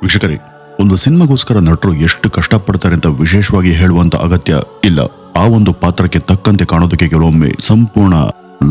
ವೀಕ್ಷಕರೇ, ಒಂದು ಸಿನಿಮಾಗೋಸ್ಕರ ನಟರು ಎಷ್ಟು ಕಷ್ಟಪಡ್ತಾರೆ ಅಂತ ವಿಶೇಷವಾಗಿ ಹೇಳುವಂತ ಅಗತ್ಯ ಇಲ್ಲ. ಆ ಒಂದು ಪಾತ್ರಕ್ಕೆ ತಕ್ಕಂತೆ ಕಾಣೋದಕ್ಕೆ ಕೆಲವೊಮ್ಮೆ ಸಂಪೂರ್ಣ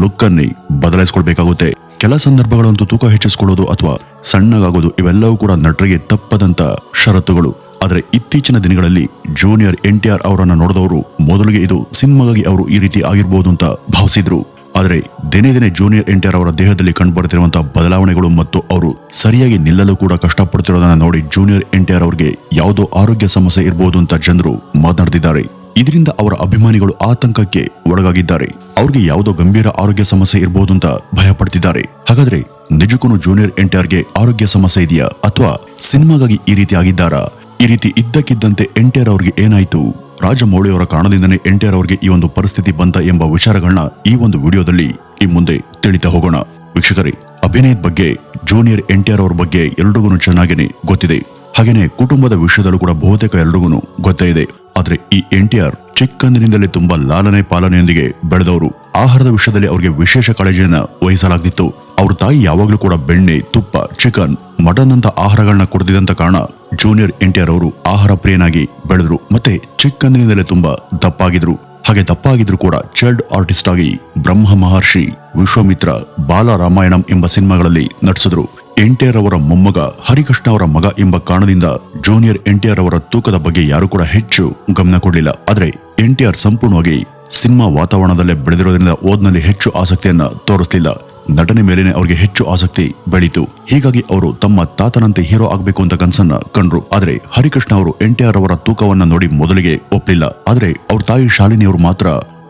ಲುಕ್ ಅನ್ನೇ ಬದಲಾಯಿಸಿಕೊಳ್ಬೇಕಾಗುತ್ತೆ. ಕೆಲ ಸಂದರ್ಭಗಳಂತೂ ತೂಕ ಹೆಚ್ಚಿಸಿಕೊಳ್ಳೋದು ಅಥವಾ ಸಣ್ಣಗಾಗೋದು ಇವೆಲ್ಲವೂ ಕೂಡ ನಟರಿಗೆ ತಪ್ಪದಂತ ಷರತ್ತುಗಳು. ಆದರೆ ಇತ್ತೀಚಿನ ದಿನಗಳಲ್ಲಿ ಜೂನಿಯರ್ NTR ಅವರನ್ನ ನೋಡಿದವರು ಮೊದಲಿಗೆ ಇದು ಸಿನಿಮಾಗಾಗಿ ಅವರು ಈ ರೀತಿ ಆಗಿರ್ಬೋದು ಅಂತ ಭಾವಿಸಿದ್ರು. ಆದರೆ ದಿನೇ ದಿನೇ ಜೂನಿಯರ್ NTR ಅವರ ದೇಹದಲ್ಲಿ ಕಂಡುಬರುತ್ತಿರುವಂತಹ ಬದಲಾವಣೆಗಳು ಮತ್ತು ಅವರು ಸರಿಯಾಗಿ ನಿಲ್ಲಲು ಕೂಡ ಕಷ್ಟಪಡ್ತಿರೋದನ್ನ ನೋಡಿ ಜೂನಿಯರ್ NTR ಅವರಿಗೆ ಯಾವುದೋ ಆರೋಗ್ಯ ಸಮಸ್ಯೆ ಇರಬಹುದು ಅಂತ ಜನರು ಮಾತನಾಡ್ತಿದ್ದಾರೆ. ಇದರಿಂದ ಅವರ ಅಭಿಮಾನಿಗಳು ಆತಂಕಕ್ಕೆ ಒಳಗಾಗಿದ್ದಾರೆ. ಅವ್ರಿಗೆ ಯಾವುದೋ ಗಂಭೀರ ಆರೋಗ್ಯ ಸಮಸ್ಯೆ ಇರಬಹುದು ಅಂತ ಭಯ ಪಡ್ತಿದ್ದಾರೆ. ಹಾಗಾದ್ರೆ ನಿಜಕ್ಕೂ ಜೂನಿಯರ್ NTRಗೆ ಆರೋಗ್ಯ ಸಮಸ್ಯೆ ಇದೆಯಾ ಅಥವಾ ಸಿನಿಮಾಗಾಗಿ ಈ ರೀತಿ ಆಗಿದ್ದಾರಾ? ಈ ರೀತಿ ಇದ್ದಕ್ಕಿದ್ದಂತೆ NTR ಅವರಿಗೆ ಏನಾಯ್ತು? ರಾಜಮೌಳಿ ಅವರ ಕಾರಣದಿಂದನೇ NTR ಅವರಿಗೆ ಈ ಒಂದು ಪರಿಸ್ಥಿತಿ ಬಂತ ಎಂಬ ವಿಚಾರಗಳನ್ನ ಈ ಒಂದು ವಿಡಿಯೋದಲ್ಲಿ ಈ ಮುಂದೆ ತಿಳಿತಾ ಹೋಗೋಣ. ವೀಕ್ಷಕರೇ, ಅಭಿನಯದ ಬಗ್ಗೆ ಜೂನಿಯರ್ NTR ಅವರ ಬಗ್ಗೆ ಎಲ್ರಿಗೂ ಚೆನ್ನಾಗೇನೆ ಗೊತ್ತಿದೆ. ಹಾಗೇನೆ ಕುಟುಂಬದ ವಿಷಯದಲ್ಲೂ ಕೂಡ ಬಹುತೇಕ ಎಲ್ರಿಗೂ ಗೊತ್ತೇ ಇದೆ. ಆದ್ರೆ ಈ NTR ಚಿಕ್ಕಂದಿನಿಂದಲೇ ತುಂಬಾ ಲಾಲನೆ ಪಾಲನೆಯೊಂದಿಗೆ ಬೆಳೆದವರು. ಆಹಾರದ ವಿಷಯದಲ್ಲಿ ಅವರಿಗೆ ವಿಶೇಷ ಕಾಳಜಿಯನ್ನ ವಹಿಸಲಾಗ್ತಿತ್ತು. ಅವ್ರ ತಾಯಿ ಯಾವಾಗ್ಲೂ ಕೂಡ ಬೆಣ್ಣೆ, ತುಪ್ಪ, ಚಿಕನ್, ಮಟನ್ ಅಂತ ಆಹಾರಗಳನ್ನ ಕೊಡ್ತಿದ್ದಂತ ಕಾರಣ ಜೂನಿಯರ್ NTR ಅವರು ಆಹಾರ ಪ್ರಿಯನಾಗಿ ಬೆಳೆದ್ರು. ಮತ್ತೆ ಚಿಕ್ಕಂದಿನಿಂದಲೇ ತುಂಬಾ ದಪ್ಪಾಗಿದ್ರು. ಹಾಗೆ ದಪ್ಪಾಗಿದ್ರು ಕೂಡ ಚೈಲ್ಡ್ ಆರ್ಟಿಸ್ಟ್ ಆಗಿ ಬ್ರಹ್ಮ ಮಹರ್ಷಿ, ವಿಶ್ವಾಮಿತ್ರ, ಬಾಲ ರಾಮಾಯಣಂ ಎಂಬ ಸಿನಿಮಾಗಳಲ್ಲಿ ನಟಿಸಿದ್ರು. NTR ಅವರ ಮೊಮ್ಮಗ ಹರಿಕೃಷ್ಣ ಅವರ ಮಗ ಎಂಬ ಕಾರಣದಿಂದ ಜೂನಿಯರ್ NTR ಅವರ ತೂಕದ ಬಗ್ಗೆ ಯಾರು ಕೂಡ ಹೆಚ್ಚು ಗಮನ ಕೊಡಲಿಲ್ಲ. ಆದ್ರೆ NTR ಸಂಪೂರ್ಣವಾಗಿ ಸಿನಿಮಾ ವಾತಾವರಣದಲ್ಲೇ ಬೆಳೆದಿರೋದ್ರಿಂದ ಓದ್ನಲ್ಲಿ ಹೆಚ್ಚು ಆಸಕ್ತಿಯನ್ನ ತೋರಿಸಲಿಲ್ಲ. ನಟನೆ ಮೇಲೇನೆ ಅವರಿಗೆ ಹೆಚ್ಚು ಆಸಕ್ತಿ ಬೆಳೀತು. ಹೀಗಾಗಿ ಅವರು ತಮ್ಮ ತಾತನಂತೆ ಹೀರೋ ಆಗ್ಬೇಕು ಅಂತ ಕನಸನ್ನ ಕಂಡ್ರು. ಆದ್ರೆ ಹರಿಕೃಷ್ಣ ಅವರು NTR ಅವರ ತೂಕವನ್ನ ನೋಡಿ ಮೊದಲಿಗೆ ಒಪ್ಪಲಿಲ್ಲ. ಆದ್ರೆ ಅವ್ರ ತಾಯಿ ಶಾಲಿನಿ ಅವರು ಮಾತ್ರ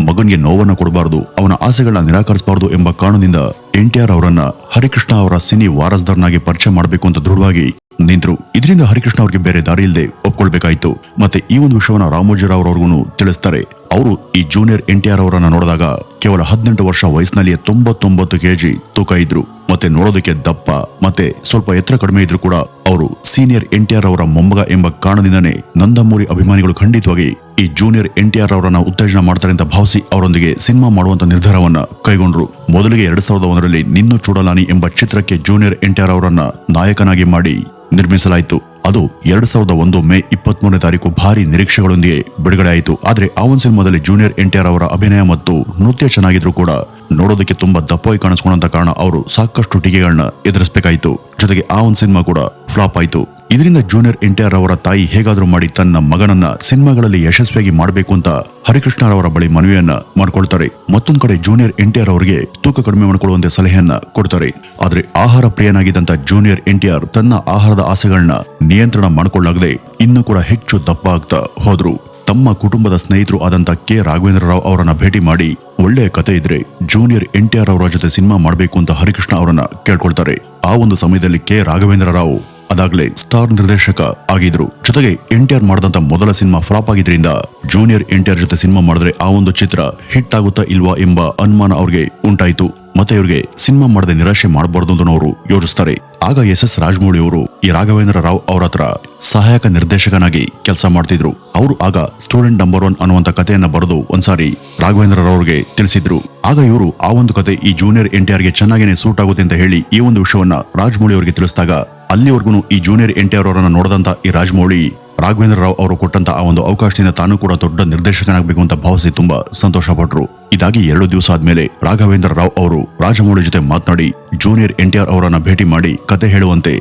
ಮಗನ್ಗೆ ನೋವನ್ನ ಕೊಡಬಾರದು, ಅವನ ಆಸೆಗಳನ್ನ ನಿರಾಕರಿಸಬಾರದು ಎಂಬ ಕಾರಣದಿಂದ NTR ಅವರನ್ನ ಹರಿಕೃಷ್ಣ ಅವರ ಸಿನಿ ವಾರಸ್ದಾರನಾಗಿ ಪರಿಚಯ ಮಾಡಬೇಕು ಅಂತ ದೃಢವಾಗಿ ನಿಂತರು. ಇದರಿಂದ ಹರಿಕೃಷ್ಣ ಅವರಿಗೆ ಬೇರೆ ದಾರಿ ಇಲ್ಲದೆ ಒಪ್ಕೊಳ್ಬೇಕಾಯ್ತು. ಮತ್ತೆ ಈ ಒಂದು ವಿಷಯವನ್ನ ರಾಮೋಜಿರಾವ್ ಅವರಿಗೂ ತಿಳಿಸ್ತಾರೆ. ಅವರು ಈ ಜೂನಿಯರ್ NTR ಅವರನ್ನ ನೋಡಿದಾಗ ಕೇವಲ 18 ವರ್ಷ ವಯಸ್ಸಿನಲ್ಲಿಯೇ 99 kg ತೂಕ ಇದ್ರು. ಮತ್ತೆ ನೋಡೋದಕ್ಕೆ ದಪ್ಪ ಮತ್ತೆ ಸ್ವಲ್ಪ ಎತ್ತರ ಕಡಿಮೆ ಇದ್ರು ಕೂಡ ಅವರು ಸೀನಿಯರ್ NTR ಅವರ ಮೊಮ್ಮಗ ಎಂಬ ಕಾರಣದಿಂದನೇ ನಂದಮೂರಿ ಅಭಿಮಾನಿಗಳು ಖಂಡಿತವಾಗಿ ಈ ಜೂನಿಯರ್ NTR ಅವರನ್ನ ಉತ್ತೇಜನ ಮಾಡ್ತಾರೆ ಅಂತ ಭಾವಿಸಿ ಅವರೊಂದಿಗೆ ಸಿನಿಮಾ ಮಾಡುವಂತ ನಿರ್ಧಾರವನ್ನ ಕೈಗೊಂಡ್ರು. ಮೊದಲಿಗೆ 2001ರಲ್ಲಿ ನಿನ್ನು ಚೂಡಲಾನಿ ಎಂಬ ಚಿತ್ರಕ್ಕೆ ಜೂನಿಯರ್ NTR ಅವರನ್ನ ನಾಯಕನಾಗಿ ಮಾಡಿ ನಿರ್ಮಿಸಲಾಯಿತು. ಅದು 2001 ಮೇ 23ನೇ ತಾರೀಕು ಭಾರಿ ನಿರೀಕ್ಷೆಗಳೊಂದಿಗೆ ಬಿಡುಗಡೆ ಆಯಿತು. ಆದ್ರೆ ಆ ಒಂದು ಸಿನಿಮಾದಲ್ಲಿ ಜೂನಿಯರ್ NTR ಅವರ ಅಭಿನಯ ಮತ್ತು ನೃತ್ಯ ಚೆನ್ನಾಗಿದ್ರು ಕೂಡ ನೋಡೋದಕ್ಕೆ ತುಂಬಾ ದಪ್ಪವಾಗಿ ಕಾಣಿಸ್ಕೊಂಡಂತ ಕಾರಣ ಅವರು ಸಾಕಷ್ಟು ಟೀಕೆಗಳನ್ನ ಎದುರಿಸಬೇಕಾಯಿತು. ಜೊತೆಗೆ ಆ ಒಂದು ಸಿನಿಮಾ ಕೂಡ ಫ್ಲಾಪ್ ಆಯಿತು. ಇದರಿಂದ ಜೂನಿಯರ್ NTR ಅವರ ತಾಯಿ ಹೇಗಾದ್ರೂ ಮಾಡಿ ತನ್ನ ಮಗನನ್ನ ಸಿನಿಮಾಗಳಲ್ಲಿ ಯಶಸ್ವಿಯಾಗಿ ಮಾಡಬೇಕು ಅಂತ ಹರಿಕೃಷ್ಣ ಅವರ ಬಳಿ ಮನವಿಯನ್ನ ಮಾಡ್ಕೊಳ್ತಾರೆ. ಮತ್ತೊಂದು ಕಡೆ ಜೂನಿಯರ್ NTR ಅವರಿಗೆ ತೂಕ ಕಡಿಮೆ ಮಾಡಿಕೊಳ್ಳುವಂತೆ ಸಲಹೆಯನ್ನ ಕೊಡ್ತಾರೆ. ಆದ್ರೆ ಆಹಾರ ಪ್ರಿಯನಾಗಿದ್ದಂತ ಜೂನಿಯರ್ NTR ತನ್ನ ಆಹಾರದ ಆಸೆಗಳನ್ನ ನಿಯಂತ್ರಣ ಮಾಡಿಕೊಳ್ಳಲಾಗದೆ ಇನ್ನೂ ಕೂಡ ಹೆಚ್ಚು ದಪ್ಪ ಆಗ್ತಾ ಹೋದ್ರು. ತಮ್ಮ ಕುಟುಂಬದ ಸ್ನೇಹಿತರು ಆದಂತ ಕೆ ರಾಘವೇಂದ್ರ ರಾವ್ ಅವರನ್ನ ಭೇಟಿ ಮಾಡಿ ಒಳ್ಳೆಯ ಕತೆ ಇದ್ರೆ ಜೂನಿಯರ್ NTR ಅವರ ಜೊತೆ ಸಿನಿಮಾ ಮಾಡಬೇಕು ಅಂತ ಹರಿಕೃಷ್ಣ ಅವರನ್ನ ಕೇಳ್ಕೊಳ್ತಾರೆ. ಆ ಒಂದು ಸಮಯದಲ್ಲಿ ಕೆ ರಾಘವೇಂದ್ರ ರಾವ್ ಅದಾಗ್ಲೇ ಸ್ಟಾರ್ ನಿರ್ದೇಶಕ ಆಗಿದ್ರು. ಜೊತೆಗೆ NTR ಮಾಡಿದಂತ ಮೊದಲ ಸಿನಿಮಾ ಫ್ಲಾಪ್ ಆಗಿದ್ರಿಂದ ಜೂನಿಯರ್ NTR ಜೊತೆ ಸಿನಿಮಾ ಮಾಡಿದ್ರೆ ಆ ಒಂದು ಚಿತ್ರ ಹಿಟ್ ಆಗುತ್ತಾ ಇಲ್ವಾ ಎಂಬ ಅನುಮಾನ ಅವ್ರಿಗೆ ಉಂಟಾಯ್ತು. ಮತ್ತೆ ಇವ್ರಿಗೆ ಸಿನಿಮಾ ಮಾಡದೆ ನಿರಾಶೆ ಮಾಡಬಾರ್ದು ಅಂತ ಅವರು ಯೋಚಿಸ್ತಾರೆ. ಆಗ SS ರಾಜಮೌಳಿ ಅವರು ಈ ರಾಘವೇಂದ್ರ ರಾವ್ ಅವರ ಹತ್ರ ಸಹಾಯಕ ನಿರ್ದೇಶಕನಾಗಿ ಕೆಲಸ ಮಾಡ್ತಿದ್ರು. ಅವರು ಆಗ ಸ್ಟೂಡೆಂಟ್ ನಂಬರ್ 1 ಅನ್ನುವಂತ ಕಥೆಯನ್ನ ಬರೆದು ಒಂದ್ಸಾರಿ ರಾಘವೇಂದ್ರ ರಾವ್ ಅವ್ರಿಗೆ ತಿಳಿಸಿದ್ರು. ಆಗ ಇವರು ಆ ಒಂದು ಕತೆ ಈ ಜೂನಿಯರ್ NTRಗೆ ಚೆನ್ನಾಗೇನೆ ಸೂಟ್ ಆಗುತ್ತೆ ಅಂತ ಹೇಳಿ ಈ ಒಂದು ವಿಷಯವನ್ನ ರಾಜಮೌಳಿ ಅವರಿಗೆ ತಿಳಿಸಿದಾಗ ಅಲ್ಲಿವರೆಗೂ ಈ ಜೂನಿಯರ್ NTR ಅವರನ್ನ ನೋಡಿದಂತ ಈ ರಾಜಮೌಳಿ ರಾಘವೇಂದ್ರ ರಾವ್ ಅವರು ಕೊಟ್ಟಂತ ಆ ಒಂದು ಅವಕಾಶದಿಂದ ತಾನು ಕೂಡ ದೊಡ್ಡ ನಿರ್ದೇಶಕನಾಗಬೇಕು ಅಂತ ಭಾವಿಸಿ ತುಂಬಾ ಸಂತೋಷ ಪಟ್ರು. ಇದಾಗಿ 2 ದಿವಸ ಆದ್ಮೇಲೆ ರಾಘವೇಂದ್ರ ರಾವ್ ಅವರು ರಾಜಮೌಳಿ ಜೊತೆ ಮಾತನಾಡಿ ಜೂನಿಯರ್ NTR ಅವರನ್ನ ಭೇಟಿ ಮಾಡಿ ಕತೆ ಹೇಳುವಂತೆ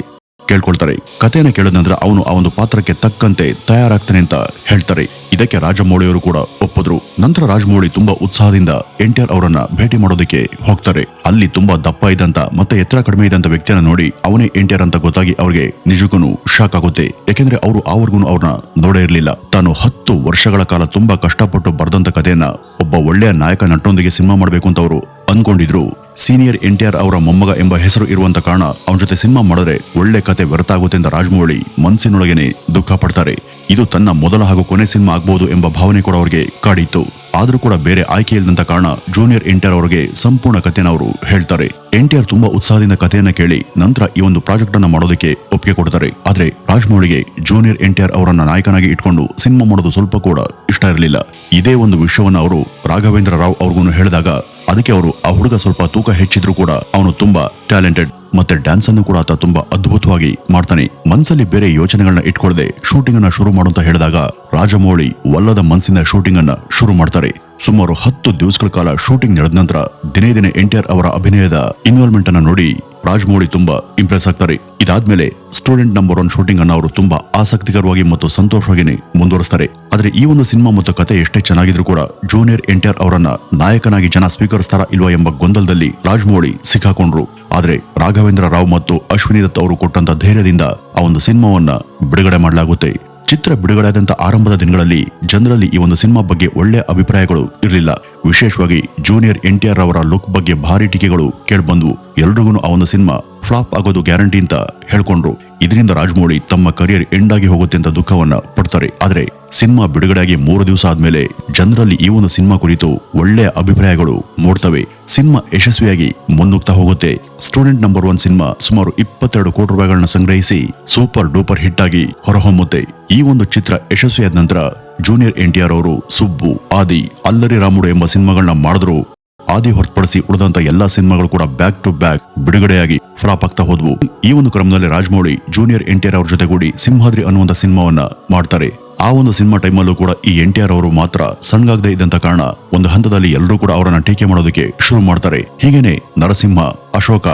ಕೇಳ್ಕೊಳ್ತಾರೆ. ಕಥೆಯನ್ನ ಕೇಳಿದ ನಂತರ ಅವನು ಆ ಒಂದು ಪಾತ್ರಕ್ಕೆ ತಕ್ಕಂತೆ ತಯಾರಾಗ್ತಾನೆ ಅಂತ ಹೇಳ್ತಾರೆ. ಇದಕ್ಕೆ ರಾಜಮೌಳಿ ಅವರು ಕೂಡ ಒಪ್ಪಿದ್ರು. ನಂತರ ರಾಜಮೌಳಿ ತುಂಬಾ ಉತ್ಸಾಹದಿಂದ NTR ಅವರನ್ನ ಭೇಟಿ ಮಾಡೋದಕ್ಕೆ ಹೋಗ್ತಾರೆ. ಅಲ್ಲಿ ತುಂಬಾ ದಪ್ಪ ಇದ್ದಂತ ಮತ್ತೆ ಎತ್ತರ ಕಡಿಮೆ ಇದ್ದಂತ ವ್ಯಕ್ತಿಯನ್ನ ನೋಡಿ ಅವನೇ NTR ಅಂತ ಗೊತ್ತಾಗಿ ಅವ್ರಿಗೆ ನಿಜಕ್ಕೂ ಶಾಕ್ ಆಗುತ್ತೆ. ಯಾಕೆಂದ್ರೆ ಅವರು ಆವರೆಗೂ ಅವ್ರನ್ನ ನೋಡೇ ಇರ್ಲಿಲ್ಲ. ತಾನು 10 ವರ್ಷಗಳ ಕಾಲ ತುಂಬಾ ಕಷ್ಟಪಟ್ಟು ಬರೆದಂತ ಕಥೆಯನ್ನ ಒಬ್ಬ ಒಳ್ಳೆಯ ನಾಯಕ ನಟನೊಂದಿಗೆ ಸಿನಿಮಾ ಮಾಡ್ಬೇಕು ಅಂತ ಅವರು ಅನ್ಕೊಂಡಿದ್ರು. ಸೀನಿಯರ್ NTR ಅವರ ಮೊಮ್ಮಗ ಎಂಬ ಹೆಸರು ಇರುವಂತ ಕಾರಣ ಅವನ ಜೊತೆ ಸಿನಿಮಾ ಮಾಡಿದ್ರೆ ಒಳ್ಳೆ ಕತೆ ವ್ಯರ್ಥ ಆಗುತ್ತೆ ಅಂತ ರಾಜಮೌಳಿ ಮನಸ್ಸಿನೊಳಗೇನೆ ದುಃಖ ಪಡ್ತಾರೆ. ಇದು ತನ್ನ ಮೊದಲ ಹಾಗೂ ಕೊನೆ ಸಿನಿಮಾ ಆಗ್ಬಹುದು ಎಂಬ ಭಾವನೆ ಕೂಡ ಅವರಿಗೆ ಕಾಡಿತ್ತು. ಆದ್ರೂ ಕೂಡ ಬೇರೆ ಆಯ್ಕೆ ಇಲ್ಲದಂತ ಕಾರಣ ಜೂನಿಯರ್ NTR ಅವರಿಗೆ ಸಂಪೂರ್ಣ ಕಥೆನ ಅವರು ಹೇಳ್ತಾರೆ. NTR ತುಂಬಾ ಉತ್ಸಾಹದಿಂದ ಕಥೆಯನ್ನ ಕೇಳಿ ನಂತರ ಈ ಒಂದು ಪ್ರಾಜೆಕ್ಟ್ ಅನ್ನ ಮಾಡೋದಕ್ಕೆ ಒಪ್ಪಿಗೆ ಕೊಡ್ತಾರೆ. ಆದ್ರೆ ರಾಜಮೌಳಿಗೆ ಜೂನಿಯರ್ NTR ಅವರನ್ನ ನಾಯಕನಾಗಿ ಇಟ್ಕೊಂಡು ಸಿನಿಮಾ ಮಾಡೋದು ಸ್ವಲ್ಪ ಕೂಡ ಇಷ್ಟ ಇರಲಿಲ್ಲ. ಇದೇ ಒಂದು ವಿಷಯವನ್ನ ಅವರು ರಾಘವೇಂದ್ರ ರಾವ್ ಅವ್ರಿಗೂ ಹೇಳಿದಾಗ ಅದಕ್ಕೆ ಅವರು ಆ ಹುಡುಗ ಸ್ವಲ್ಪ ತೂಕ ಹೆಚ್ಚಿದ್ರು ಕೂಡ ಅವನು ತುಂಬಾ ಟ್ಯಾಲೆಂಟೆಡ್, ಮತ್ತೆ ಡ್ಯಾನ್ಸ್ ಅನ್ನು ಕೂಡ ಆತ ತುಂಬಾ ಅದ್ಭುತವಾಗಿ ಮಾಡ್ತಾನೆ. ಮನ್ಸಲ್ಲಿ ಬೇರೆ ಯೋಚನೆಗಳನ್ನ ಇಟ್ಕೊಳ್ಳದೆ ಶೂಟಿಂಗ್ ಅನ್ನ ಶುರು ಮಾಡುವಂತ ಹೇಳಿದಾಗ ರಾಜಮೌಳಿ ಒಲ್ಲದ ಮನಸ್ಸಿನ ಶೂಟಿಂಗ್ ಅನ್ನ ಶುರು ಮಾಡ್ತಾರೆ. ಸುಮಾರು 10 ದಿವಸಗಳ ಕಾಲ ಶೂಟಿಂಗ್ ನಡೆದ ನಂತರ ದಿನೇ ದಿನೇ ಎನ್ಟಿಆರ್ ಅವರ ಅಭಿನಯದ ಇನ್ವಾಲ್ವ್ಮೆಂಟ್ ಅನ್ನ ನೋಡಿ ರಾಜಮೌಳಿ ತುಂಬಾ ಇಂಪ್ರೆಸ್ ಆಗ್ತಾರೆ. ಇದಾದ್ಮೇಲೆ ಸ್ಟೂಡೆಂಟ್ ನಂಬರ್ 1 ಶೂಟಿಂಗ್ ಅನ್ನ ಅವರು ತುಂಬಾ ಆಸಕ್ತಿಕರವಾಗಿ ಮತ್ತು ಸಂತೋಷವಾಗಿ ಮುಂದುವರಿಸ್ತಾರೆ. ಆದ್ರೆ ಈ ಒಂದು ಸಿನಿಮಾ ಮತ್ತು ಕತೆ ಎಷ್ಟೇ ಚೆನ್ನಾಗಿದ್ರು ಕೂಡ ಜೂನಿಯರ್ ಎನ್ಟಿಆರ್ ಅವರನ್ನ ನಾಯಕನಾಗಿ ಜನ ಸ್ವೀಕರಿಸ್ತಾರಾ ಇಲ್ವಾ ಎಂಬ ಗೊಂದಲದಲ್ಲಿ ರಾಜಮೌಳಿ ಸಿಕ್ಕಾಕೊಂಡ್ರು. ಆದ್ರೆ ರಾಘವೇಂದ್ರ ರಾವ್ ಮತ್ತು ಅಶ್ವಿನಿ ದತ್ ಅವರು ಕೊಟ್ಟಂತ ಧೈರ್ಯದಿಂದ ಆ ಒಂದು ಸಿನಿಮಾವನ್ನ ಬಿಡುಗಡೆ ಮಾಡಲಾಗುತ್ತೆ. ಚಿತ್ರ ಬಿಡುಗಡೆಯಾದಂತ ಆರಂಭದ ದಿನಗಳಲ್ಲಿ ಜನರಲ್ಲಿ ಈ ಒಂದು ಸಿನಿಮಾ ಬಗ್ಗೆ ಒಳ್ಳೆಯ ಅಭಿಪ್ರಾಯಗಳು ಇರಲಿಲ್ಲ. ವಿಶೇಷವಾಗಿ ಜೂನಿಯರ್ ಎನ್ಟಿಆರ್ ಅವರ ಲುಕ್ ಬಗ್ಗೆ ಭಾರಿ ಟೀಕೆಗಳು ಕೇಳ್ಬಂದ್ವು. ಎಲ್ರಿಗೂ ಆ ಒಂದು ಸಿನಿಮಾ ಫ್ಲಾಪ್ ಆಗೋದು ಗ್ಯಾರಂಟಿ ಅಂತ ಹೇಳ್ಕೊಂಡ್ರು. ಇದರಿಂದ ರಾಜಮೌಳಿ ತಮ್ಮ ಕರಿಯರ್ ಎಂಡ್ ಆಗಿ ಹೋಗುತ್ತೆ ಅಂತ ದುಃಖವನ್ನ ಪಡ್ತಾರೆ. ಆದ್ರೆ ಸಿನಿಮಾ ಬಿಡುಗಡೆಯಾಗಿ 3 ದಿವಸ ಆದ್ಮೇಲೆ ಜನರಲ್ಲಿ ಈ ಒಂದು ಸಿನಿಮಾ ಕುರಿತು ಒಳ್ಳೆಯ ಅಭಿಪ್ರಾಯಗಳು ಮೂಡ್ತವೆ. ಸಿನಿಮಾ ಯಶಸ್ವಿಯಾಗಿ ಮುನ್ನುಗ್ತಾ ಹೋಗುತ್ತೆ. ಸ್ಟೂಡೆಂಟ್ ನಂಬರ್ 1 ಸಿನಿಮಾ ಸುಮಾರು 22 ಕೋಟಿ ರೂಪಾಯಿಗಳನ್ನ ಸಂಗ್ರಹಿಸಿ ಸೂಪರ್ ಡೂಪರ್ ಹಿಟ್ ಆಗಿ ಹೊರಹೊಮ್ಮುತ್ತೆ. ಈ ಒಂದು ಚಿತ್ರ ಯಶಸ್ವಿಯಾದ ನಂತರ ಜೂನಿಯರ್ ಎನ್ಟಿಆರ್ ಅವರು ಸುಬ್ಬು, ಆದಿ, ಅಲ್ಲರಿ ರಾಮುಡು ಎಂಬ ಸಿನಿಮಾಗಳನ್ನ ಮಾಡಿದ್ರು. ಆದಿ ಹೊರತುಪಡಿಸಿ ಉಳಿದಂತ ಎಲ್ಲಾ ಸಿನಿಮಾಗಳು ಕೂಡ ಬ್ಯಾಕ್ ಟು ಬ್ಯಾಕ್ ಬಿಡುಗಡೆಯಾಗಿ ಫ್ಲಾಪ್ ಆಗ್ತಾ ಹೋದ್ವು. ಈ ಒಂದು ಕ್ರಮದಲ್ಲಿ ರಾಜಮೌಳಿ ಜೂನಿಯರ್ ಎನ್ಟಿಆರ್ ಅವ್ರ ಜೊತೆಗೂಡಿ ಸಿಂಹಾದ್ರಿ ಅನ್ನುವಂತ ಸಿನಿಮಾವನ್ನ ಮಾಡ್ತಾರೆ. ಆ ಒಂದು ಸಿನಿಮಾ ಟೈಮಲ್ಲೂ ಕೂಡ ಈ ಎನ್ಟಿಆರ್ ಅವರು ಮಾತ್ರ ಸಣ್ಣಗಾಗದೇ ಇದ್ದಂತ ಕಾರಣ ಒಂದು ಹಂತದಲ್ಲಿ ಎಲ್ಲರೂ ಕೂಡ ಅವರನ್ನ ಟೀಕೆ ಮಾಡೋದಕ್ಕೆ ಶುರು ಮಾಡ್ತಾರೆ. ಹೀಗೇನೆ ನರಸಿಂಹ, ಅಶೋಕ,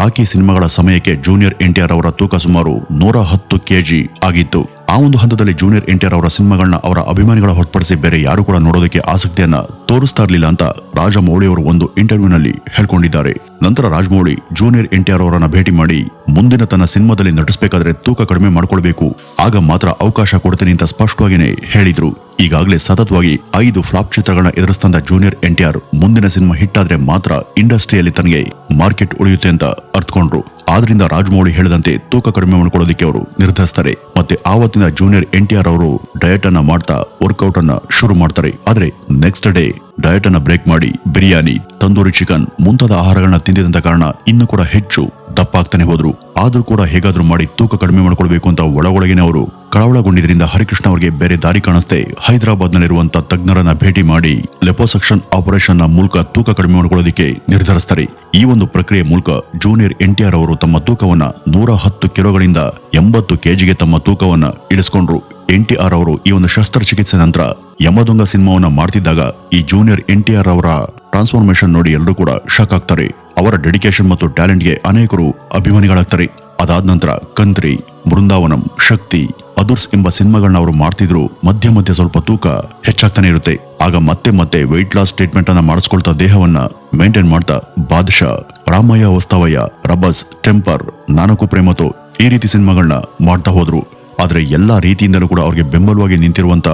ರಾಕಿ ಸಿನಿಮಾಗಳ ಸಮಯಕ್ಕೆ ಜೂನಿಯರ್ ಎನ್ಟಿಆರ್ ಅವರ ತೂಕ ಸುಮಾರು 110 kg ಆಗಿತ್ತು. ಆ ಒಂದು ಹಂತದಲ್ಲಿ ಜೂನಿಯರ್ ಎನ್ಟಿಆರ್ ಅವರ ಸಿನಿಮಾಗಳನ್ನ ಅವರ ಅಭಿಮಾನಿಗಳ ಹೊರತುಪಡಿಸಿ ಬೇರೆ ಯಾರು ಕೂಡ ನೋಡೋದಕ್ಕೆ ಆಸಕ್ತಿಯನ್ನ ತೋರಿಸ್ತಾ ಇರಲಿಲ್ಲ ಅಂತ ರಾಜಮೌಳಿ ಅವರು ಒಂದು ಇಂಟರ್ವ್ಯೂನಲ್ಲಿ ಹೇಳ್ಕೊಂಡಿದ್ದಾರೆ. ನಂತರ ರಾಜಮೌಳಿ ಜೂನಿಯರ್ ಎನ್ಟಿಆರ್ ಅವರನ್ನ ಭೇಟಿ ಮಾಡಿ ಮುಂದಿನ ತನ್ನ ಸಿನಿಮಾದಲ್ಲಿ ನಟಿಸಬೇಕಾದ್ರೆ ತೂಕ ಕಡಿಮೆ ಮಾಡ್ಕೊಳ್ಬೇಕು, ಆಗ ಮಾತ್ರ ಅವಕಾಶ ಕೊಡ್ತೀನಿ ಅಂತ ಸ್ಪಷ್ಟವಾಗಿಯೇ ಹೇಳಿದ್ರು. ಈಗಾಗಲೇ ಸತತವಾಗಿ 5 ಫ್ಲಾಪ್ ಚಿತ್ರಗಳನ್ನ ಎದುರಿಸ್ತಂತ ಜೂನಿಯರ್ ಎನ್ಟಿಆರ್ ಮುಂದಿನ ಸಿನಿಮಾ ಹಿಟ್ ಆದ್ರೆ ಮಾತ್ರ ಇಂಡಸ್ಟ್ರಿಯಲ್ಲಿ ತನಗೆ ಮಾರ್ಕೆಟ್ ಉಳಿಯುತ್ತೆ ಅಂತ ಅರ್ಥಕೊಂಡ್ರು. ಆದ್ರಿಂದ ರಾಜಮೌಳಿ ಹೇಳಿದಂತೆ ತೂಕ ಕಡಿಮೆ ಮಾಡ್ಕೊಳ್ಳೋದಕ್ಕೆ ಅವರು ನಿರ್ಧರಿಸ್ತಾರೆ. ಮತ್ತೆ ಆವತ್ತಿನ ಜೂನಿಯರ್ ಎನ್ಟಿಆರ್ ಅವರು ಡಯಟ್ ಅನ್ನ ಮಾಡ್ತಾ ವರ್ಕೌಟ್ ಅನ್ನ ಶುರು ಮಾಡ್ತಾರೆ. ಆದ್ರೆ ನೆಕ್ಸ್ಟ್ ಡೇ ಡಯಟ್ ಅನ್ನ ಬ್ರೇಕ್ ಮಾಡಿ ಬಿರಿಯಾನಿ, ತಂದೂರಿ ಚಿಕನ್ ಮುಂತಾದ ಆಹಾರಗಳನ್ನ ತಿಂದಿದಂತ ಕಾರಣ ಇನ್ನು ಕೂಡ ಹೆಚ್ಚು ದಪ್ಪ ಆಗ್ತಾನೆ ಹೋದ್ರು. ಆದ್ರೂ ಕೂಡ ಹೇಗಾದ್ರೂ ಮಾಡಿ ತೂಕ ಕಡಿಮೆ ಮಾಡ್ಕೊಳ್ಬೇಕು ಅಂತ ಒಳಗೊಳಗೇನೆ ಅವರು ಕಳವಳಗೊಂಡಿದ್ರಿಂದ ಹರಿಕೃಷ್ಣ ಅವರಿಗೆ ಬೇರೆ ದಾರಿ ಕಾಣಿಸ್ತೆ ಹೈದರಾಬಾದ್ ನಲ್ಲಿರುವಂತಹ ತಜ್ಞರನ್ನ ಭೇಟಿ ಮಾಡಿ ಲೆಪೋಸಕ್ಷನ್ ಆಪರೇಷನ್ ನ ಮೂಲಕ ತೂಕ ಕಡಿಮೆ ಮಾಡ್ಕೊಳ್ಳೋದಕ್ಕೆ ನಿರ್ಧರಿಸ್ತಾರೆ. ಈ ಒಂದು ಪ್ರಕ್ರಿಯೆ ಮೂಲಕ ಜೂನಿಯರ್ ಎನ್ಟಿಆರ್ ಅವರು ತಮ್ಮ ತೂಕವನ್ನ 110 ಕಿಲೋಗಳಿಂದ 80 kgಗೆ ತಮ್ಮ ತೂಕವನ್ನ ಇಳಿಸ್ಕೊಂಡ್ರು. ಎನ್ಟಿಆರ್ ಅವರು ಈ ಒಂದು ಶಸ್ತ್ರಚಿಕಿತ್ಸೆ ನಂತರ ಯಮದೊಂಗ ಸಿನಿಮಾವನ್ನ ಮಾಡ್ತಿದ್ದಾಗ ಈ ಜೂನಿಯರ್ ಎನ್ಟಿಆರ್ ಅವರ ಟ್ರಾನ್ಸ್ಫಾರ್ಮೇಶನ್ ನೋಡಿ ಎಲ್ಲರೂ ಕೂಡ ಶಾಕ್ ಆಗ್ತಾರೆ. ಅವರ ಡೆಡಿಕೇಶನ್ ಮತ್ತು ಟ್ಯಾಲೆಂಟ್ಗೆ ಅನೇಕರು ಅಭಿಮಾನಿಗಳಾಗ್ತಾರೆ. ಅದಾದ ನಂತರ ಕಂತ್ರಿ, ಬೃಂದಾವನಂ, ಶಕ್ತಿ, ಅದರ್ಸ್ ಎಂಬ ಸಿನಿಮಾಗಳನ್ನ ಅವರು ಮಾಡ್ತಿದ್ರು. ಮಧ್ಯ ಮಧ್ಯೆ ಸ್ವಲ್ಪ ತೂಕ ಹೆಚ್ಚಾಗ್ತಾನೆ ಇರುತ್ತೆ. ಆಗ ಮತ್ತೆ ಮತ್ತೆ ವೆಯ್ಟ್ ಲಾಸ್ ಟ್ರೀಟ್ಮೆಂಟ್ ಅನ್ನ ಮಾಡಿಸ್ಕೊಳ್ತಾ ದೇಹವನ್ನ ಮೇಂಟೈನ್ ಮಾಡ್ತಾ ಬಾದಶಾ, ರಾಮಯ್ಯ ವಸ್ತವಯ್ಯ, ರಬಸ್, ಟೆಂಪರ್, ನಾನಕು ಪ್ರೇಮತೋ ಈ ರೀತಿ ಸಿನಿಮಾಗಳನ್ನ ಮಾಡ್ತಾ ಹೋದ್ರು. ಆದ್ರೆ ಎಲ್ಲಾ ರೀತಿಯಿಂದಲೂ ಕೂಡ ಅವ್ರಿಗೆ ಬೆಂಬಲವಾಗಿ ನಿಂತಿರುವಂತ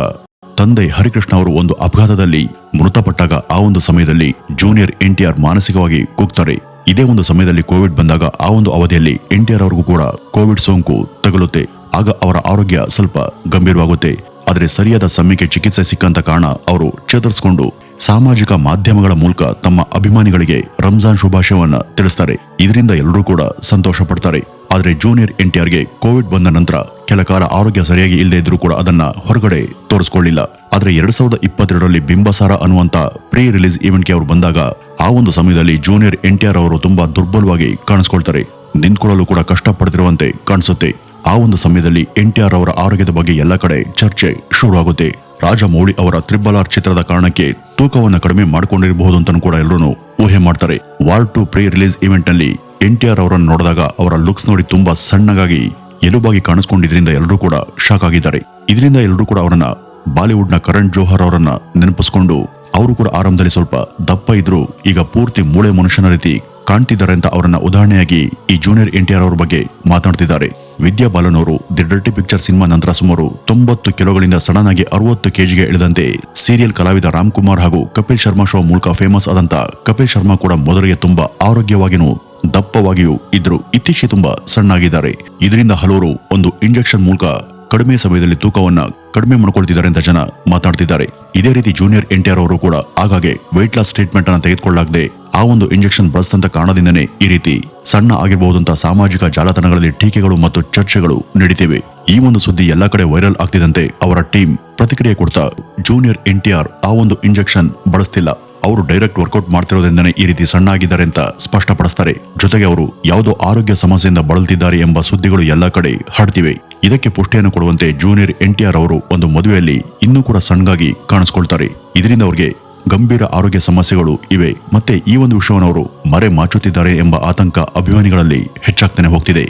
ತಂದೆ ಹರಿಕೃಷ್ಣ ಅವರು ಒಂದು ಅಪಘಾತದಲ್ಲಿ ಮೃತಪಟ್ಟಾಗ ಆ ಒಂದು ಸಮಯದಲ್ಲಿ ಜೂನಿಯರ್ ಎನ್ಟಿಆರ್ ಮಾನಸಿಕವಾಗಿ ಕುಗ್ತಾರೆ. ಇದೇ ಒಂದು ಸಮಯದಲ್ಲಿ ಕೋವಿಡ್ ಬಂದಾಗ ಆ ಒಂದು ಅವಧಿಯಲ್ಲಿ ಎನ್ಟಿಆರ್ ಅವ್ರಿಗೂ ಕೂಡ ಕೋವಿಡ್ ಸೋಂಕು ತಗುಲುತ್ತೆ. ಆಗ ಅವರ ಆರೋಗ್ಯ ಸ್ವಲ್ಪ ಗಂಭೀರವಾಗುತ್ತೆ. ಆದ್ರೆ ಸರಿಯಾದ ಸಮಯಕ್ಕೆ ಚಿಕಿತ್ಸೆ ಸಿಕ್ಕಂತ ಕಾರಣ ಅವರು ಚೇತರಿಸಿಕೊಂಡು ಸಾಮಾಜಿಕ ಮಾಧ್ಯಮಗಳ ಮೂಲಕ ತಮ್ಮ ಅಭಿಮಾನಿಗಳಿಗೆ ರಂಜಾನ್ ಶುಭಾಶಯವನ್ನ ತಿಳಿಸ್ತಾರೆ. ಇದರಿಂದ ಎಲ್ಲರೂ ಕೂಡ ಸಂತೋಷ ಪಡ್ತಾರೆ. ಆದ್ರೆ ಜೂನಿಯರ್ ಎನ್ಟಿಆರ್ಗೆ ಕೋವಿಡ್ ಬಂದ ನಂತರ ಕೆಲ ಕಾಲ ಆರೋಗ್ಯ ಸರಿಯಾಗಿ ಇಲ್ಲದೆ ಇದ್ರೂ ಕೂಡ ಅದನ್ನ ಹೊರಗಡೆ ತೋರಿಸ್ಕೊಳ್ಳಿಲ್ಲ. ಆದ್ರೆ 2022ರಲ್ಲಿ ಬಿಂಬಸಾರ ಅನ್ನುವಂತ ಪ್ರೀ ರಿಲೀಸ್ ಇವೆಂಟ್ಗೆ ಅವರು ಬಂದಾಗ ಆ ಒಂದು ಸಮಯದಲ್ಲಿ ಜೂನಿಯರ್ ಎನ್ಟಿಆರ್ ಅವರು ತುಂಬಾ ದುರ್ಬಲವಾಗಿ ಕಾಣಿಸ್ಕೊಳ್ತಾರೆ. ನಿಂತ್ಕೊಳ್ಳಲು ಕೂಡ ಕಷ್ಟ ಪಡ್ತಿರುವಂತೆ ಕಾಣಿಸುತ್ತೆ. ಆ ಒಂದು ಸಮಯದಲ್ಲಿ ಎನ್ಟಿಆರ್ ಅವರ ಆರೋಗ್ಯದ ಬಗ್ಗೆ ಎಲ್ಲ ಕಡೆ ಚರ್ಚೆ ಶುರುವಾಗುತ್ತೆ. ರಾಜಮೌಳಿ ಅವರ RRR ಚಿತ್ರದ ಕಾರಣಕ್ಕೆ ತೂಕವನ್ನು ಕಡಿಮೆ ಮಾಡಿಕೊಂಡಿರಬಹುದು ಅಂತ ಕೂಡ ಎಲ್ಲರೂ ಊಹೆ ಮಾಡ್ತಾರೆ. ವಾರ್ 2 ಪ್ರೀ ರಿಲೀಸ್ ಇವೆಂಟ್ ನಲ್ಲಿ ಎನ್ಟಿಆರ್ ಅವರನ್ನು ನೋಡಿದಾಗ ಅವರ ಲುಕ್ಸ್ ನೋಡಿ ತುಂಬಾ ಸಣ್ಣಗಾಗಿ ಎಲುಬಾಗಿ ಕಾಣಿಸ್ಕೊಂಡಿದ್ರಿಂದ ಎಲ್ಲರೂ ಕೂಡ ಶಾಕ್ ಆಗಿದ್ದಾರೆ. ಇದರಿಂದ ಎಲ್ಲರೂ ಕೂಡ ಅವರನ್ನ ಬಾಲಿವುಡ್ ನ ಕರಣ್ ಜೋಹರ್ ಅವರನ್ನ ನೆನಪಿಸ್ಕೊಂಡು ಅವರು ಕೂಡ ಆರಂಭದಲ್ಲಿ ಸ್ವಲ್ಪ ದಪ್ಪ ಇದ್ರು, ಈಗ ಪೂರ್ತಿ ಮೂಳೆ ಮನುಷ್ಯನ ರೀತಿ ಕಾಣ್ತಿದ್ದಾರೆ ಅಂತ ಅವರನ್ನ ಉದಾಹರಣೆಯಾಗಿ ಈ ಜೂನಿಯರ್ ಎನ್ಟಿಆರ್ ಅವರ ಬಗ್ಗೆ ಮಾತನಾಡ್ತಿದ್ದಾರೆ. ವಿದ್ಯಾ ಬಾಲನ್ ಅವರು ದಿ ಡರ್ಟಿ ಪಿಕ್ಚರ್ ಸಿನಿಮಾ ನಂತರ ಸುಮಾರು 90 ಕಿಲೋಗಳಿಂದ ಸಡನ್ ಆಗಿ 60 kgಗೆ ಇಳಿದಂತೆ ಸೀರಿಯಲ್ ಕಲಾವಿದ ರಾಮ್ ಕುಮಾರ್ ಹಾಗೂ ಕಪಿಲ್ ಶರ್ಮಾ ಶೋ ಮೂಲಕ ಫೇಮಸ್ ಆದಂತ ಕಪಿಲ್ ಶರ್ಮಾ ಕೂಡ ಮೊದಲಿಗೆ ತುಂಬಾ ಆರೋಗ್ಯವಾಗಿಯೂ ದಪ್ಪವಾಗಿಯೂ ಇದ್ರು. ಇತ್ತೀಚೆಗೆ ತುಂಬಾ ಸಣ್ಣಾಗಿದ್ದಾರೆ. ಇದರಿಂದ ಹಲವರು ಒಂದು ಇಂಜೆಕ್ಷನ್ ಮೂಲಕ ಕಡಿಮೆ ಸಮಯದಲ್ಲಿ ತೂಕವನ್ನ ಕಡಿಮೆ ಮಾಡ್ಕೊಳ್ತಿದ್ದಾರೆ ಅಂತ ಜನ ಮಾತನಾಡ್ತಿದ್ದಾರೆ. ಇದೇ ರೀತಿ ಜೂನಿಯರ್ ಎನ್ಟಿಆರ್ ಅವರು ಕೂಡ ಆಗಾಗ್ಗೆ ವೆಯ್ಟ್ ಲಾಸ್ ಟ್ರೀಟ್ಮೆಂಟ್ ಅನ್ನ ತೆಗೆದುಕೊಳ್ಳಲಾಗದೆ ಆ ಒಂದು ಇಂಜೆಕ್ಷನ್ ಬಳಸಿದಂತ ಕಾರಣದಿಂದನೇ ಈ ರೀತಿ ಸಣ್ಣ ಆಗಿರಬಹುದು ಅಂತ ಸಾಮಾಜಿಕ ಜಾಲತಾಣಗಳಲ್ಲಿ ಟೀಕೆಗಳು ಮತ್ತು ಚರ್ಚೆಗಳು ನಡೀತಿವೆ. ಈ ಒಂದು ಸುದ್ದಿ ಎಲ್ಲಾ ಕಡೆ ವೈರಲ್ ಆಗ್ತಿದಂತೆ ಅವರ ಟೀಮ್ ಪ್ರತಿಕ್ರಿಯೆ ಕೊಡ್ತಾ ಜೂನಿಯರ್ ಎನ್ಟಿಆರ್ ಆ ಒಂದು ಇಂಜೆಕ್ಷನ್ ಬಳಸ್ತಿಲ್ಲ, ಅವರು ಡೈರೆಕ್ಟ್ ವರ್ಕೌಟ್ ಮಾಡ್ತಿರೋದ್ರಿಂದನೇ ಈ ರೀತಿ ಸಣ್ಣ ಆಗಿದ್ದಾರೆ ಅಂತ ಸ್ಪಷ್ಟಪಡಿಸ್ತಾರೆ. ಜೊತೆಗೆ ಅವರು ಯಾವುದೋ ಆರೋಗ್ಯ ಸಮಸ್ಯೆಯಿಂದ ಬಳಲ್ತಿದ್ದಾರೆ ಎಂಬ ಸುದ್ದಿಗಳು ಎಲ್ಲಾ ಕಡೆ ಹರಡ್ತಿವೆ. ಇದಕ್ಕೆ ಪುಷ್ಟಿಯನ್ನು ಕೊಡುವಂತೆ ಜೂನಿಯರ್ ಎನ್ಟಿಆರ್ ಅವರು ಒಂದು ಮದುವೆಯಲ್ಲಿ ಇನ್ನೂ ಕೂಡ ಸಣ್ಣಗಾಗಿ ಕಾಣಿಸ್ಕೊಳ್ತಾರೆ. ಇದರಿಂದ ಅವರಿಗೆ ಗಂಭೀರ ಆರೋಗ್ಯ ಸಮಸ್ಯೆಗಳು ಇವೆ. ಮತ್ತೆ ಈ ಒಂದು ವಿಷಯವನ್ನು ಅವರು ಮರೆ ಮಾಚುತ್ತಿದ್ದಾರೆ ಎಂಬ ಆತಂಕ ಅಭಿಮಾನಿಗಳಲ್ಲಿ ಹೆಚ್ಚಾಗ್ತಾನೆ ಹೋಗ್ತಿದೆ.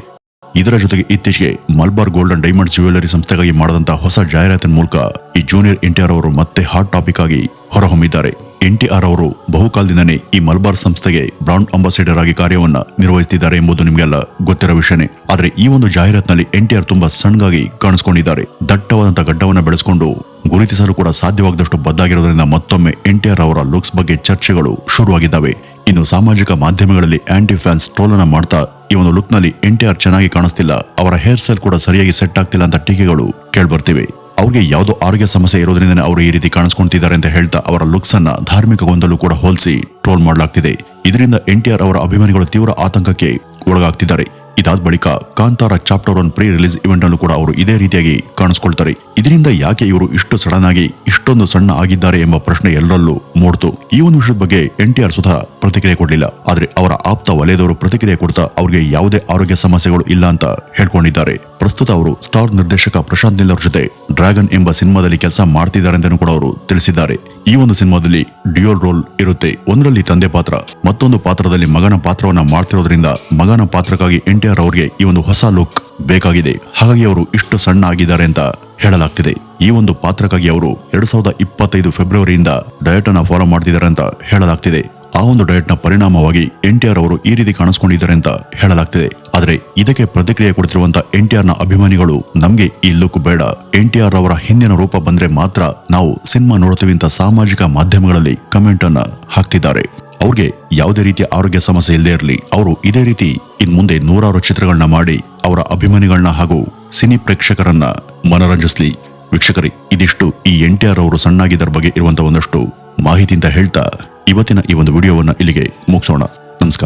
ಇದರ ಜೊತೆಗೆ ಇತ್ತೀಚೆಗೆ ಮಲ್ಬಾರ್ ಗೋಲ್ಡನ್ ಡೈಮಂಡ್ಸ್ ಜ್ಯುವೆಲರಿ ಸಂಸ್ಥೆಗಾಗಿ ಮಾಡಿದಂತಹ ಹೊಸ ಜಾಹೀರಾತಿನ ಮೂಲಕ ಈ ಜೂನಿಯರ್ ಎನ್ಟಿಆರ್ ಅವರು ಮತ್ತೆ ಹಾಟ್ ಟಾಪಿಕ್ ಆಗಿ ಹೊರಹೊಮ್ಮಿದ್ದಾರೆ. ಎನ್ಟಿಆರ್ ಅವರು ಬಹುಕಾಲದಿಂದನೇ ಈ ಮಲ್ಬಾರ್ ಸಂಸ್ಥೆಗೆ ಬ್ರಾಂಡ್ ಅಂಬಾಸಿಡರ್ ಆಗಿ ಕಾರ್ಯವನ್ನ ನಿರ್ವಹಿಸುತ್ತಿದ್ದಾರೆ ಎಂಬುದು ನಿಮಗೆಲ್ಲ ಗೊತ್ತಿರೋ ವಿಷಯನೇ. ಆದ್ರೆ ಈ ಒಂದು ಜಾಹೀರಾತಿನಲ್ಲಿ ಎನ್ಟಿಆರ್ ತುಂಬಾ ಸಣ್ಣಗಾಗಿ ಕಾಣಿಸ್ಕೊಂಡಿದ್ದಾರೆ. ದಟ್ಟವಾದಂತಹ ಗಡ್ಡವನ್ನ ಬೆಳೆಸಿಕೊಂಡು ಗುರುತಿಸಲು ಕೂಡ ಸಾಧ್ಯವಾಗದಷ್ಟು ಬದ್ದಾಗಿರೋದ್ರಿಂದ ಮತ್ತೊಮ್ಮೆ ಎನ್ಟಿಆರ್ ಅವರ ಲುಕ್ಸ್ ಬಗ್ಗೆ ಚರ್ಚೆಗಳು ಶುರುವಾಗಿದ್ದಾವೆ. ಇನ್ನು ಸಾಮಾಜಿಕ ಮಾಧ್ಯಮಗಳಲ್ಲಿ ಆಂಟಿ ಫ್ಯಾನ್ಸ್ ಟ್ರೋಲ್ ಮಾಡ್ತಾ ಈ ಒಂದು ಲುಕ್ ನಲ್ಲಿ ಎನ್ಟಿಆರ್ ಚೆನ್ನಾಗಿ ಕಾಣಿಸ್ತಿಲ್ಲ, ಅವರ ಹೇರ್ ಸ್ಟೈಲ್ ಕೂಡ ಸರಿಯಾಗಿ ಸೆಟ್ ಆಗ್ತಿಲ್ಲ ಅಂತ ಟೀಕೆಗಳು ಕೇಳ್ಬರ್ತಿವೆ. ಅವ್ರಿಗೆ ಯಾವುದೋ ಆರೋಗ್ಯ ಸಮಸ್ಯೆ ಇರೋದ್ರಿಂದ ಅವರು ಈ ರೀತಿ ಕಾಣಿಸ್ಕೊಂತಿದ್ದಾರೆ ಅಂತ ಹೇಳ್ತಾ ಅವರ ಲುಕ್ಸ್ ಅನ್ನ ಧಾರ್ಮಿಕ ಗೊಂದಲು ಕೂಡ ಹೋಲಿಸಿ ಟ್ರೋಲ್ ಮಾಡಲಾಗ್ತಿದೆ. ಇದರಿಂದ ಎನ್ಟಿಆರ್ ಅವರ ಅಭಿಮಾನಿಗಳು ತೀವ್ರ ಆತಂಕಕ್ಕೆ ಒಳಗಾಗ್ತಿದ್ದಾರೆ. ಇದಾದ ಬಳಿಕ Kantara chapter 1 pre release event ಅಲ್ಲೂ ಕೂಡ ಅವರು ಇದೇ ರೀತಿಯಾಗಿ ಕಾಣಿಸ್ಕೊಳ್ತಾರೆ. ಇದರಿಂದ ಯಾಕೆ ಇವರು ಇಷ್ಟು ಸಡನ್ ಆಗಿ ಇಷ್ಟೊಂದು ಸಣ್ಣ ಆಗಿದ್ದಾರೆ ಎಂಬ ಪ್ರಶ್ನೆ ಎಲ್ಲರಲ್ಲೂ ಮೂಡ್ತು. ಈ ಒಂದು ವಿಷಯದ ಬಗ್ಗೆ ಎನ್ಟಿಆರ್ ಸ್ವತಃ ಪ್ರತಿಕ್ರಿಯೆ ಕೊಡಲಿಲ್ಲ. ಆದ್ರೆ ಅವರ ಆಪ್ತ ವಲಯದವರು ಪ್ರತಿಕ್ರಿಯೆ ಕೊಡ್ತಾ ಅವರಿಗೆ ಯಾವುದೇ ಆರೋಗ್ಯ ಸಮಸ್ಯೆಗಳು ಇಲ್ಲ ಅಂತ ಹೇಳ್ಕೊಂಡಿದ್ದಾರೆ. ಪ್ರಸ್ತುತ ಅವರು ಸ್ಟಾರ್ ನಿರ್ದೇಶಕ ಪ್ರಶಾಂತ್ ನೀಲ್ ಅವರ ಜೊತೆ ಡ್ರ್ಯಾಗನ್ ಎಂಬ ಸಿನಿಮಾದಲ್ಲಿ ಕೆಲಸ ಮಾಡ್ತಿದ್ದಾರೆ ಅಂತ ಕೂಡ ಅವರು ತಿಳಿಸಿದ್ದಾರೆ. ಈ ಒಂದು ಸಿನಿಮಾದಲ್ಲಿ ಡ್ಯುಯಲ್ ರೋಲ್ ಇರುತ್ತೆ. ಒಂದರಲ್ಲಿ ತಂದೆ ಪಾತ್ರ, ಮತ್ತೊಂದು ಪಾತ್ರದಲ್ಲಿ ಮಗನ ಪಾತ್ರವನ್ನ ಮಾಡ್ತಿರೋದ್ರಿಂದ ಮಗನ ಪಾತ್ರಕ್ಕಾಗಿ ಎನ್ಟಿಆರ್ ಅವರಿಗೆ ಈ ಒಂದು ಹೊಸ ಲುಕ್ ಬೇಕಾಗಿದೆ. ಹಾಗಾಗಿ ಅವರು ಇಷ್ಟು ಸಣ್ಣ ಆಗಿದ್ದಾರೆ ಅಂತ ಹೇಳಲಾಗ್ತಿದೆ. ಈ ಒಂದು ಪಾತ್ರಕ್ಕಾಗಿ ಅವರು 2025 ಫೆಬ್ರವರಿಯಿಂದ ಡಯಟ್ ಅನ್ನ ಫಾಲೋ ಮಾಡ್ತಿದ್ದಾರೆ ಅಂತ ಹೇಳಲಾಗ್ತಿದೆ. ಆ ಒಂದು ಡಯಟ್ ನ ಪರಿಣಾಮವಾಗಿ ಎನ್ಟಿಆರ್ ಅವರು ಈ ರೀತಿ ಕಾಣಿಸ್ಕೊಂಡಿದ್ದಾರೆ ಅಂತ ಹೇಳಲಾಗ್ತಿದೆ. ಆದ್ರೆ ಇದಕ್ಕೆ ಪ್ರತಿಕ್ರಿಯೆ ಕೊಡ್ತಿರುವಂತ ಎನ್ಟಿಆರ್ ನ ಅಭಿಮಾನಿಗಳು ನಮ್ಗೆ ಈ ಲುಕ್ ಬೇಡ, ಎನ್ಟಿಆರ್ ಅವರ ಹಿಂದಿನ ರೂಪ ಬಂದ್ರೆ ಮಾತ್ರ ನಾವು ಸಿನಿಮಾ ನೋಡ್ತೀವಿ ಅಂತ ಸಾಮಾಜಿಕ ಮಾಧ್ಯಮಗಳಲ್ಲಿ ಕಮೆಂಟ್ ಅನ್ನ ಹಾಕ್ತಿದ್ದಾರೆ. ಅವ್ರಿಗೆ ಯಾವುದೇ ರೀತಿಯ ಆರೋಗ್ಯ ಸಮಸ್ಯೆ ಇಲ್ಲದೆ ಇರಲಿ, ಅವರು ಇದೇ ರೀತಿ ಇನ್ ಮುಂದೆ ನೂರಾರು ಚಿತ್ರಗಳನ್ನ ಮಾಡಿ ಅವರ ಅಭಿಮಾನಿಗಳನ್ನ ಹಾಗೂ ಸಿನಿ ಪ್ರೇಕ್ಷಕರನ್ನ ಮನರಂಜಿಸ್ಲಿ. ವೀಕ್ಷಕರೇ, ಇದಿಷ್ಟು ಈ ಎನ್ಟಿಆರ್ ಅವರು ಸಣ್ಣಾಗಿದ್ದರ ಬಗ್ಗೆ ಇರುವಂತಹ ಒಂದಷ್ಟು ಮಾಹಿತಿ ಅಂತ ಹೇಳ್ತಾ ಇವತ್ತಿನ ಈ ಒಂದು ವಿಡಿಯೋವನ್ನ ಇಲ್ಲಿಗೆ ಮುಗಿಸೋಣ. ನಮಸ್ಕಾರ.